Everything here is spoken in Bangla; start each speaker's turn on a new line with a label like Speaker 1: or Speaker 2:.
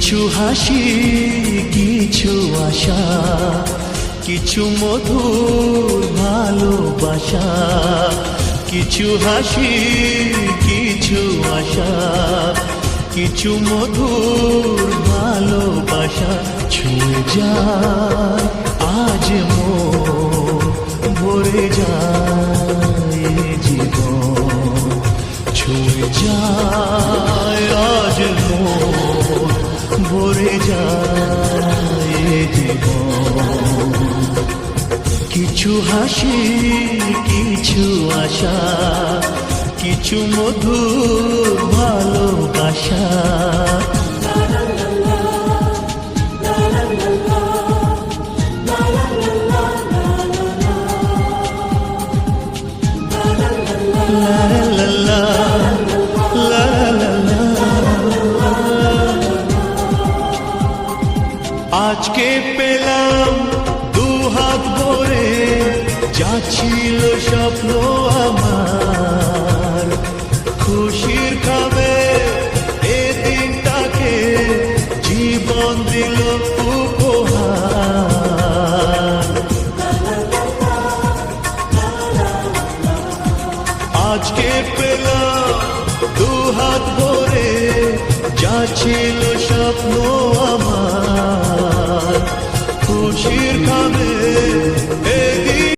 Speaker 1: কিছু হাসি, কিছু আশা, কিছু মধুর ভালোবাসা। কিছু হাসি, কিছু আশা, কিছু মধুর ভালোবাসা। ছুঁয়ে যায় আজ মন, ভরে যায় জীবন। ছুঁয়ে যায় আজ মন, ভরে যায় জীবন। কিছু হাসি, কিছু আশা, কিছু মধুর ভালোবাসা। আজকে পেলাম দুহাত ভরে, যা ছিল স্বপ্ন আমার। খুশির খাবে এ দিনটাকে, জীবন দিল উপহার। আজকে পেলাম দুহাত ভরে, যা ছিল স্বপ্ন আমার। খুশির খাবে